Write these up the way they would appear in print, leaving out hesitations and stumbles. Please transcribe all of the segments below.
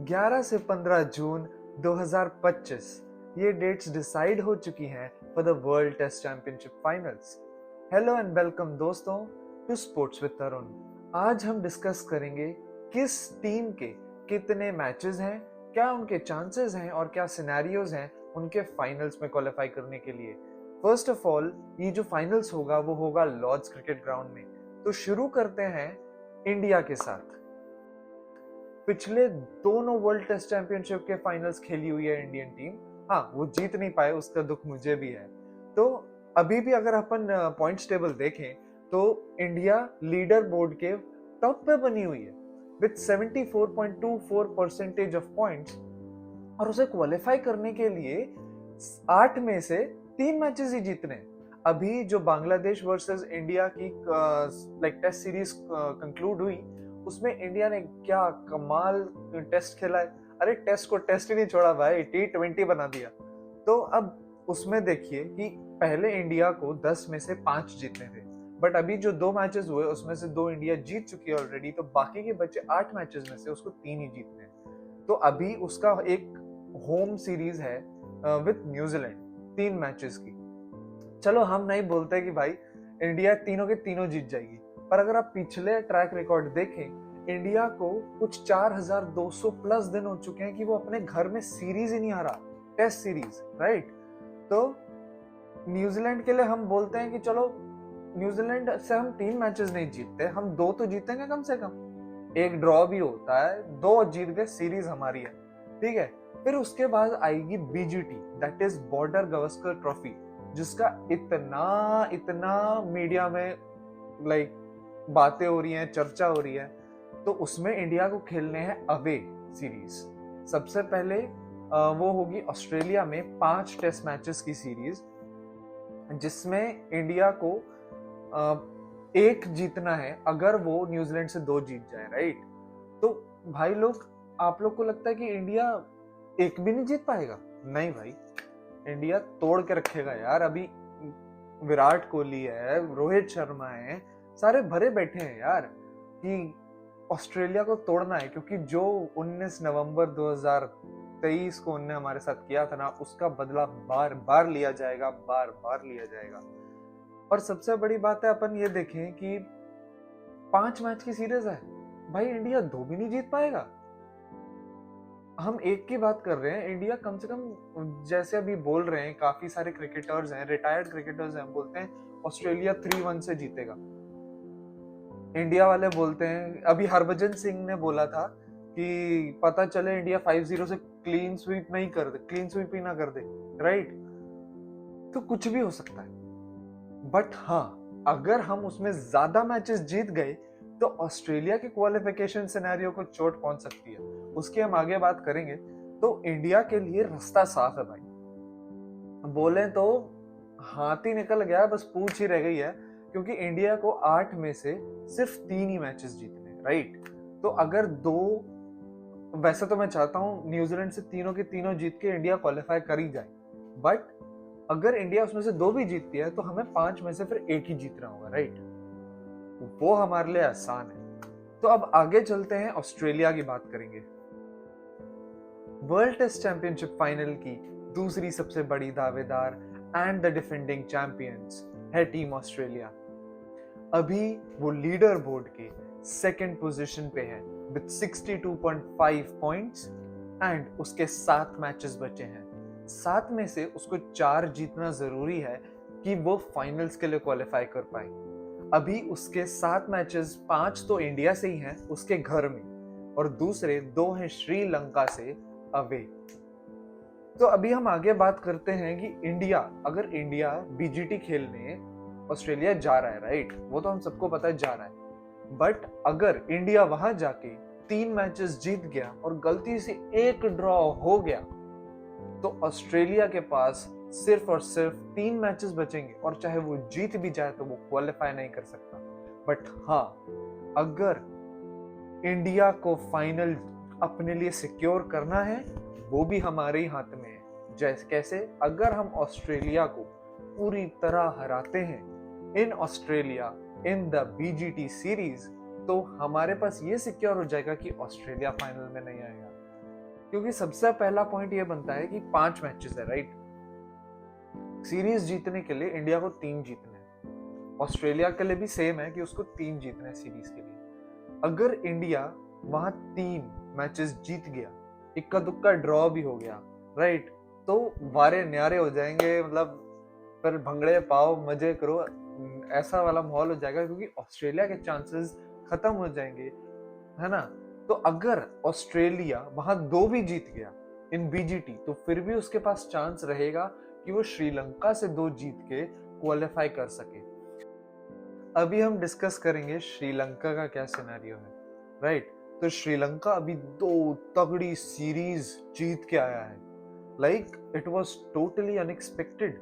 11 से 15 जून 2025 ये dates decide हो चुकी हैं for the world test championship finals. Hello and welcome दोस्तों टू स्पोर्ट्स विद तरुण। आज हम डिस्कस करेंगे किस टीम के कितने मैचेस हैं, क्या उनके चांसेस हैं और क्या सिनेरियोज हैं उनके फाइनल्स में क्वालिफाई करने के लिए। फर्स्ट ऑफ ऑल, ये जो फाइनल्स होगा वो होगा लॉर्ड्स क्रिकेट ग्राउंड में। तो शुरू करते हैं इंडिया के साथ। पिछले दोनों वर्ल्ड टेस्ट चैंपियनशिप के फाइनल्स खेली हुई है इंडियन टीम। हाँ, वो जीत नहीं पाए, उसका दुख मुझे भी है। तो अभी भी अगर अपन पॉइंट्स टेबल देखें तो इंडिया लीडर बोर्ड के टॉप पे बनी हुई है विद 74.24% ऑफ पॉइंट्स, और उसे क्वालिफाई करने के लिए 8 में से 3 मैचेस ही जीतने। अभी जो बांग्लादेश वर्सेस इंडिया की टेस्ट सीरीज कंक्लूड हुई, उसमें इंडिया ने क्या कमाल टेस्ट खेला है। अरे टेस्ट को टेस्ट ही नहीं छोड़ा भाई, T20 बना दिया। तो अब उसमें देखिए कि पहले इंडिया को 10 में से 5 जीतने थे, बट अभी जो 2 मैचेस हुए उसमें से 2 इंडिया जीत चुकी है ऑलरेडी, तो बाकी के बचे 8 मैचेस में से उसको 3 ही जीतने हैं। तो अभी उसका एक होम सीरीज है विद न्यूजीलैंड 3 मैचेस की। चलो हम नहीं बोलते कि भाई इंडिया तीनों के तीनों जीत जाएगी, पर अगर आप पिछले ट्रैक रिकॉर्ड देखें, इंडिया को कुछ 4200 प्लस दिन हो चुके हैं कि वो अपने घर में सीरीज ही नहीं हारा, टेस्ट सीरीज, राइट। तो न्यूजीलैंड के लिए हम बोलते हैं कि चलो न्यूजीलैंड से हम 3 मैचेस नहीं जीतते, हम 2 तो जीतेंगे कम से कम। एक ड्रॉ भी होता है, 2 जीत गए, सीरीज हमारी है, ठीक है। फिर उसके बाद आएगी BGT, that is border Gavaskar trophy, जिसका इतना मीडिया में बातें हो रही हैं, चर्चा हो रही है। तो उसमें इंडिया को खेलने हैं अवे सीरीज। सबसे पहले वो होगी ऑस्ट्रेलिया में 5 टेस्ट मैचेस की सीरीज, जिसमें इंडिया को 1 जीतना है अगर वो न्यूजीलैंड से 2 जीत जाए, राइट। तो भाई लोग, आप लोग को लगता है कि इंडिया 1 भी नहीं जीत पाएगा? नहीं भाई, इंडिया तोड़ के रखेगा यार। अभी विराट कोहली है, रोहित शर्मा है, सारे भरे बैठे हैं यार कि ऑस्ट्रेलिया को तोड़ना है, क्योंकि जो 19 नवंबर 2023 को उन्होंने हमारे साथ किया था ना, उसका बदला बार बार लिया जाएगा, बार बार लिया जाएगा। और सबसे बड़ी बात है, अपन ये देखें कि 5 मैच की सीरीज है भाई, इंडिया 2 भी नहीं जीत पाएगा। हम 1 की बात कर रहे हैं, इंडिया कम से कम, जैसे अभी बोल रहे हैं काफी सारे क्रिकेटर्स हैं, रिटायर्ड क्रिकेटर्स हैं, बोलते हैं ऑस्ट्रेलिया 3-1 से जीतेगा। इंडिया वाले बोलते हैं, अभी हरभजन सिंह ने बोला था कि पता चले इंडिया 5-0 से क्लीन स्वीप ही ना कर दे, राइट। तो कुछ भी हो सकता है, बट हाँ, अगर हम उसमें ज्यादा मैचेस जीत गए तो ऑस्ट्रेलिया के क्वालिफिकेशन सिनेरियो को चोट पहुंच सकती है, उसकी हम आगे बात करेंगे। तो इंडिया के लिए रास्ता साफ है भाई, बोले तो हाथ ही निकल गया, बस पूंछ ही रह गई है, क्योंकि इंडिया को 8 में से सिर्फ 3 ही मैचेस जीतने हैं, राइट। तो अगर 2, वैसे तो मैं चाहता हूं न्यूजीलैंड से तीनों के तीनों जीत के इंडिया क्वालिफाई कर ही जाए, बट अगर इंडिया उसमें से 2 भी जीतती है तो हमें 5 में से फिर 1 ही जीतना होगा, राइट। वो हमारे लिए आसान है। तो अब आगे चलते हैं, ऑस्ट्रेलिया की बात करेंगे। वर्ल्ड टेस्ट चैंपियनशिप फाइनल की दूसरी सबसे बड़ी दावेदार एंड द डिफेंडिंग चैंपियंस है टीम ऑस्ट्रेलिया। अभी वो लीडर बोर्ड के 2nd पोजीशन पे है विद 62.5 पॉइंट्स, एंड उसके 7 मैचेस बचे हैं। 7 में से उसको 4 जीतना जरूरी है कि वो फाइनल्स के लिए क्वालिफाई कर पाए। अभी उसके 7 मैचेस, 5 तो इंडिया से ही हैं उसके घर में, और दूसरे 2 हैं श्रीलंका से अवे। तो अभी हम आगे बात करते हैं कि अगर इंडिया BGT खेलने ऑस्ट्रेलिया जा रहा है, राइट, वो तो हम सबको पता है जा रहा है, बट अगर इंडिया वहां जाके 3 मैचेस जीत गया और गलती से 1 ड्रॉ हो गया, तो ऑस्ट्रेलिया के पास सिर्फ और सिर्फ 3 मैचेस बचेंगे, और चाहे वो जीत भी जाए तो वो क्वालिफाई नहीं कर सकता। बट हाँ, अगर इंडिया को फाइनल अपने लिए सिक्योर करना है, वो भी हमारे ही हाथ में है। जैसे कैसे, अगर हम ऑस्ट्रेलिया को पूरी तरह हराते हैं in Australia in the BGT series, तो हमारे पास ये सिक्योर हो जाएगा कि ऑस्ट्रेलिया फाइनल में नहीं आएगा। क्योंकि सबसे पहला पॉइंट ये बनता है कि 5 मैचेस है, राइट। सीरीज जीतने के लिए इंडिया को 3 जीतने हैं। ऑस्ट्रेलिया के लिए भी सेम है कि उसको 3 जीतने हैं सीरीज के लिए। अगर इंडिया वहां 3 मैचेस जीत गया, इक्का दुक्का ड्रॉ भी हो गया, राइट, तो वारे न्यारे हो जाएंगे, मतलब फिर भंगड़े पाओ मजे करो, ऐसा वाला माहौल हो जाएगा, क्योंकि ऑस्ट्रेलिया के चांसेस खत्म हो जाएंगे, है ना। तो अगर ऑस्ट्रेलिया वहां 2 भी जीत गया इन बीजीटी, तो फिर भी उसके पास चांस रहेगा कि वो श्रीलंका से 2 जीत के क्वालिफाई कर सके। अभी हम डिस्कस करेंगे श्रीलंका का क्या सिनेरियो है, राइट। तो श्रीलंका अभी 2 तगड़ी सीरीज जीत के आया है, like it was totally unexpected.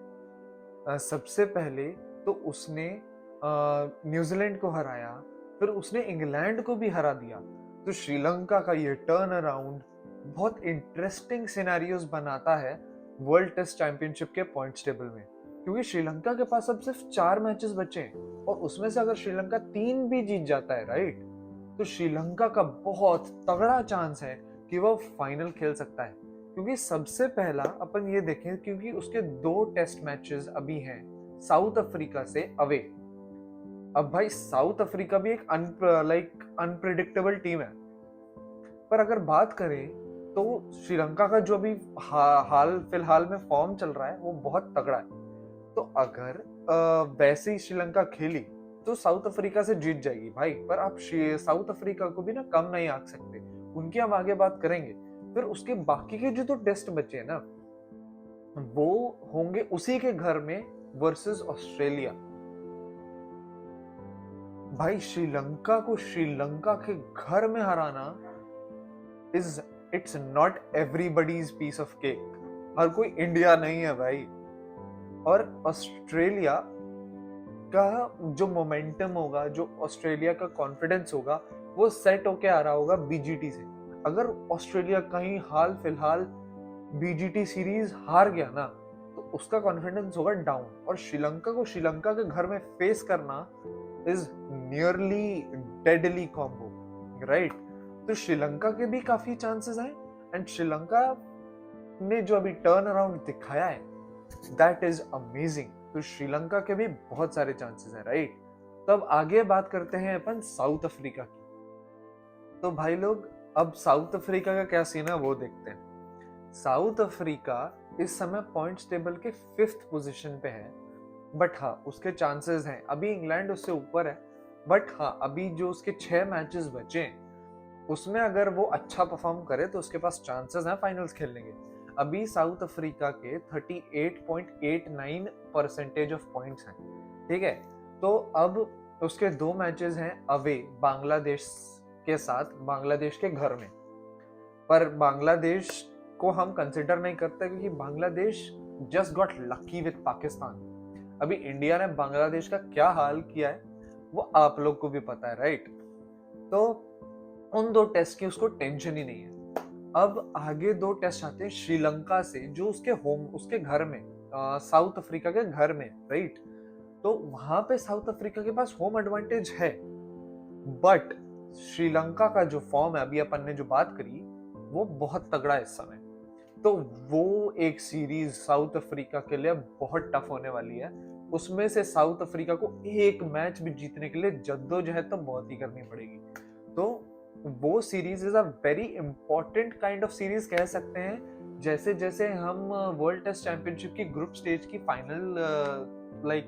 सबसे पहले तो उसने न्यूजीलैंड को हराया, फिर उसने इंग्लैंड को भी हरा दिया। तो श्रीलंका का ये टर्न अराउंड बहुत इंटरेस्टिंग सिनेरियोस बनाता है वर्ल्ड टेस्ट चैंपियनशिप के पॉइंट्स टेबल में, क्योंकि श्रीलंका के पास अब सिर्फ 4 मैचेस बचे हैं, और उसमें से अगर श्रीलंका 3 भी जीत जाता है, राइट, तो श्रीलंका का बहुत तगड़ा चांस है कि वह फाइनल खेल सकता है। क्योंकि सबसे पहला अपन ये देखें, क्योंकि उसके 2 टेस्ट मैचेस अभी हैं साउथ अफ्रीका से अवे। अब भाई साउथ अफ्रीका भी एक अनप्रेडिक्टेबल टीम है, पर अगर बात करें तो श्रीलंका का जो अभी हाल फिलहाल में फॉर्म चल रहा है वो बहुत तगड़ा है। तो अगर वैसे ही श्रीलंका खेली तो साउथ अफ्रीका से जीत जाएगी भाई, पर आप साउथ अफ्रीका को भी ना कम नहीं आंक सकते, उनकी हम आगे बात करेंगे। फिर उसके बाकी के जो 2 टेस्ट बचे हैं ना, वो होंगे उसी के घर में वर्सेस ऑस्ट्रेलिया। भाई श्रीलंका को श्रीलंका के घर में हराना it's not everybody's piece of cake. हर कोई इंडिया नहीं है भाई। और ऑस्ट्रेलिया का जो मोमेंटम होगा, जो ऑस्ट्रेलिया का कॉन्फिडेंस होगा, वो सेट होके आ रहा होगा बीजीटी से। अगर ऑस्ट्रेलिया कहीं हाल फिलहाल बीजीटी सीरीज हार गया ना, तो उसका कॉन्फिडेंस होगा डाउन, और श्रीलंका को श्रीलंका के घर में फेस करना is nearly deadly combo, right. तो श्रीलंका के भी काफी चांसेस हैं, एंड श्रीलंका ने जो अभी टर्न अराउंड दिखाया है दैट इज अमेजिंग। तो श्रीलंका के भी बहुत सारे चांसेस हैं, राइट। तो अब आगे बात करते हैं अपन साउथ अफ्रीका की। तो भाई लोग अब साउथ अफ्रीका का क्या सीन है वो देखते हैं। साउथ अफ्रीका इस समय पॉइंट्स टेबल के 5th पोजीशन पे है, बट हाँ उसके चांसेस हैं, अभी इंग्लैंड उससे ऊपर है, बट हाँ अभी जो उसके 6 मैचेस बचे हैं उसमें अगर वो अच्छा परफॉर्म करे तो उसके पास चांसेस हैं फाइनल्स खेलने के। अभी साउथ अफ्रीका के 38.89% ऑफ पॉइंट्स हैं, ठीक है। तो अब उसके 2 मैचेस हैं अवे बांग्लादेश के साथ, बांग्लादेश के घर में। पर बांग्लादेश को हम कंसिडर नहीं करते क्योंकि Bangladesh just got lucky with Pakistan. अभी इंडिया ने बांग्लादेश का क्या हाल किया है वो आप लोग को भी पता है, राइट। तो उन 2 टेस्ट की उसको टेंशन ही नहीं है। अब आगे 2 टेस्ट आते हैं श्रीलंका से, जो उसके घर में, साउथ अफ्रीका के घर में, राइट। तो वहां पे साउथ अफ्रीका के पास होम एडवांटेज है, बट श्रीलंका का जो फॉर्म है, अभी अपन ने जो बात करी, वो बहुत तगड़ा है इस समय। तो वो एक सीरीज साउथ अफ्रीका के लिए बहुत टफ होने वाली है। उसमें से साउथ अफ्रीका को एक मैच भी जीतने के लिए जद्दोजहद तो बहुत ही करनी पड़ेगी। तो वो series is a very important kind of series कह सकते हैं। जैसे जैसे हम वर्ल्ड टेस्ट चैंपियनशिप की ग्रुप स्टेज की फाइनल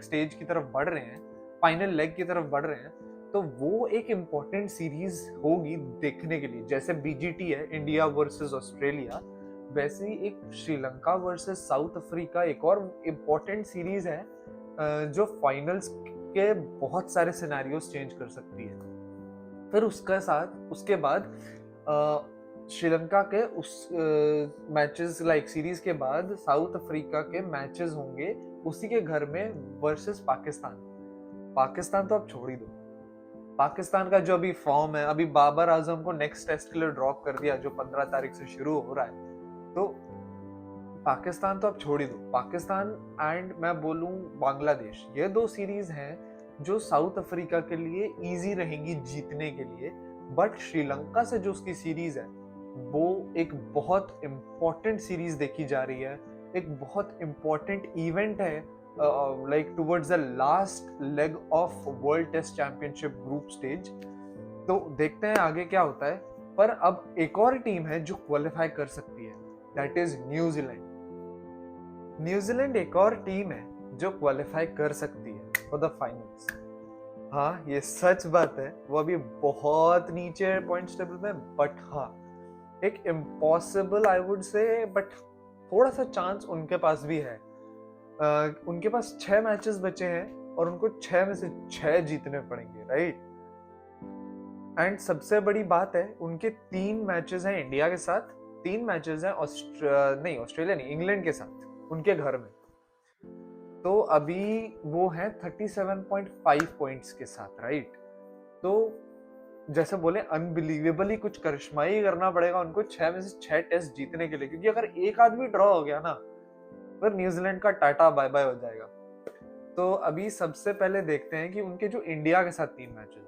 स्टेज की तरफ बढ़ रहे हैं, फाइनल लेग की तरफ बढ़ रहे हैं, तो वो एक इम्पोर्टेंट सीरीज होगी देखने के लिए। जैसे बीजीटी है इंडिया वर्सेस ऑस्ट्रेलिया, वैसे ही एक श्रीलंका वर्सेस साउथ अफ्रीका एक और इम्पोर्टेंट सीरीज है जो फाइनल्स के बहुत सारे सिनेरियोस चेंज कर सकती है। फिर उसके बाद श्रीलंका के उस मैचेस सीरीज के बाद साउथ अफ्रीका के मैचेस होंगे उसी के घर में वर्सेस पाकिस्तान। पाकिस्तान तो आप छोड़ ही दो, पाकिस्तान का जो अभी फॉर्म है, अभी बाबर आजम को नेक्स्ट टेस्ट के लिए ड्रॉप कर दिया जो 15 तारीख से शुरू हो रहा है। तो पाकिस्तान तो आप छोड़ ही दो, पाकिस्तान एंड मैं बोलूं बांग्लादेश, ये 2 सीरीज हैं जो साउथ अफ्रीका के लिए इजी रहेंगी जीतने के लिए। बट श्रीलंका से जो उसकी सीरीज है वो एक बहुत इम्पोर्टेंट सीरीज देखी जा रही है, एक बहुत इम्पोर्टेंट इवेंट है, like towards the last leg of world test championship group stage. तो देखते हैं आगे क्या होता है। पर अब एक और टीम है जो क्वालिफाई कर सकती है, दैट इज न्यूजीलैंड। न्यूजीलैंड एक और टीम है जो क्वालिफाई कर सकती है फॉर द फाइनल्स। हाँ, ये सच बात है, वो अभी बहुत नीचे है पॉइंट्स टेबल में, बट हाँ, एक impossible I would say, but थोड़ा सा चांस उनके पास भी है। उनके पास 6 मैचेस बचे हैं और उनको 6 में से 6 जीतने पड़ेंगे, राइट। एंड सबसे बड़ी बात है, उनके 3 मैचेस हैं इंडिया के साथ, 3 मैचेस हैं ऑस्ट्रेलिया नहीं, इंग्लैंड के साथ उनके घर में। तो अभी वो है 37.5 पॉइंट्स के साथ, राइट। तो जैसे बोले अनबिलीवेबली कुछ करिश्मा ही करना पड़ेगा उनको 6 में से 6 टेस्ट जीतने के लिए, क्योंकि अगर एक आदमी ड्रॉ हो गया ना, फिर न्यूजीलैंड का टाटा बाय बाय हो जाएगा। तो अभी सबसे पहले देखते हैं कि उनके जो इंडिया के साथ 3 मैचेस हैं।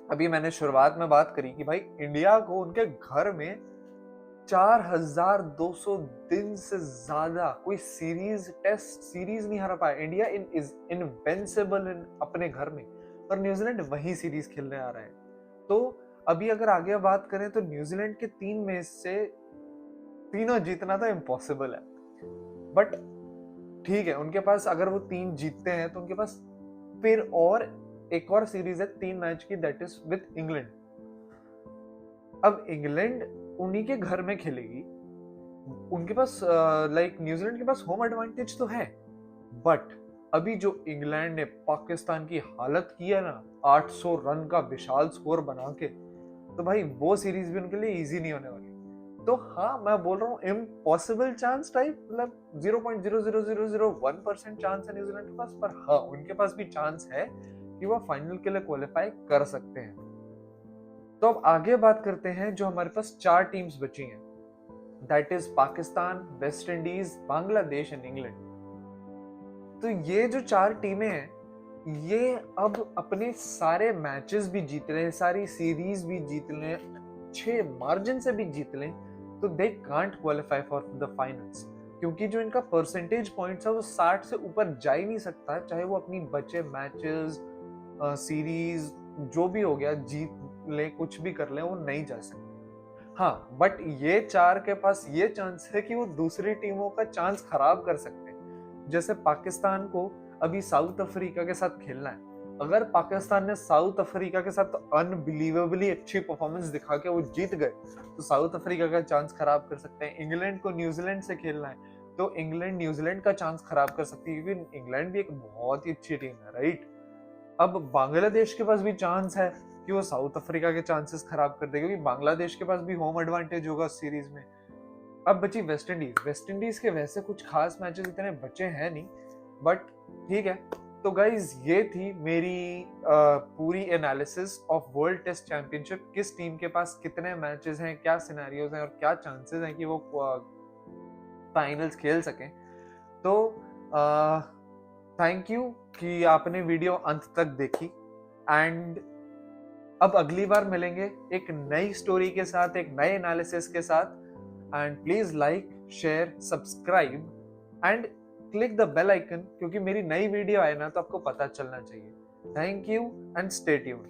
अभी मैंने शुरुआत में बात करी कि भाई इंडिया को उनके घर में 4200 दिन से ज्यादा कोई टेस्ट सीरीज नहीं हरा पाया। इंडिया इज इनविंसिबल इन अपने घर में, और न्यूजीलैंड वही सीरीज खेलने आ रहा है। तो अभी अगर आगे बात करें तो न्यूजीलैंड के 3 में से तीनों जीतना तो इम्पॉसिबल है, बट ठीक है, उनके पास अगर वो 3 जीतते हैं तो उनके पास फिर और एक और सीरीज है 3 मैच की, दैट इज विद इंग्लैंड। अब इंग्लैंड उन्हीं के घर में खेलेगी, उनके पास लाइक न्यूजीलैंड के पास होम एडवांटेज तो है, बट अभी जो इंग्लैंड ने पाकिस्तान की हालत की है ना 800 रन का विशाल स्कोर बना के, तो भाई वो सीरीज भी उनके लिए इजी नहीं होने वाली। तो हाँ, मैं बोल रहा हूँ इम्पॉसिबल चांस टाइप, मतलब 0.00001% चांस है न्यूजीलैंड के पास, पर हाँ, उनके पास भी चांस है कि वो फाइनल के लिए क्वालिफाई कर सकते हैं। तो अब आगे बात करते हैं, जो हमारे पास 4 टीम्स बची हैं, that is Pakistan, West Indies, Bangladesh and England. तो ये जो 4 टीमें हैं, ये अब अपने सारे मैचेस भी जीत लें, सारी सीरीज भी जीत लें, अच्छे मार्जिन से भी जीत लें, तो they can't qualify for the finals, क्योंकि जो इनका परसेंटेज पॉइंट्स है वो 60 से ऊपर जा ही नहीं सकता, चाहे वो अपनी बचे मैचेस, सीरीज जो भी हो गया जीत ले, कुछ भी कर ले, वो नहीं जा सकते। हाँ, बट ये 4 के पास ये चांस है कि वो दूसरी टीमों का चांस खराब कर सकते हैं। जैसे पाकिस्तान को अभी साउथ अफ्रीका के साथ खेलना है, अगर पाकिस्तान ने साउथ अफ्रीका के साथ अनबिलीवेबली अच्छी परफॉर्मेंस दिखा के वो जीत गए, तो साउथ अफ्रीका का चांस खराब कर सकते हैं। इंग्लैंड को न्यूजीलैंड से खेलना है, तो इंग्लैंड न्यूजीलैंड का चांस खराब कर सकती है, क्योंकि इंग्लैंड भी एक बहुत ही अच्छी टीम है, राइट। अब बांग्लादेश के पास भी चांस है कि वो साउथ अफ्रीका के चांसेस खराब कर दे, क्योंकि बांग्लादेश के पास भी होम एडवांटेज होगा सीरीज में। अब बची वेस्ट इंडीज। वेस्ट इंडीज के वैसे कुछ खास मैचेस इतने बचे हैं नहीं, बट ठीक है। तो गाइज, ये थी मेरी पूरी analysis of world test championship, किस टीम के पास कितने मैचेस हैं, क्या सिनेरियोज हैं और क्या चांसेस हैं कि वो फाइनल्स खेल सकें। तो थैंक यू कि आपने वीडियो अंत तक देखी, एंड अब अगली बार मिलेंगे एक नई स्टोरी के साथ, एक नए एनालिसिस के साथ। And please like, share, subscribe and click the bell icon, क्योंकि मेरी नई वीडियो आए ना तो आपको पता चलना चाहिए। Thank you and stay tuned.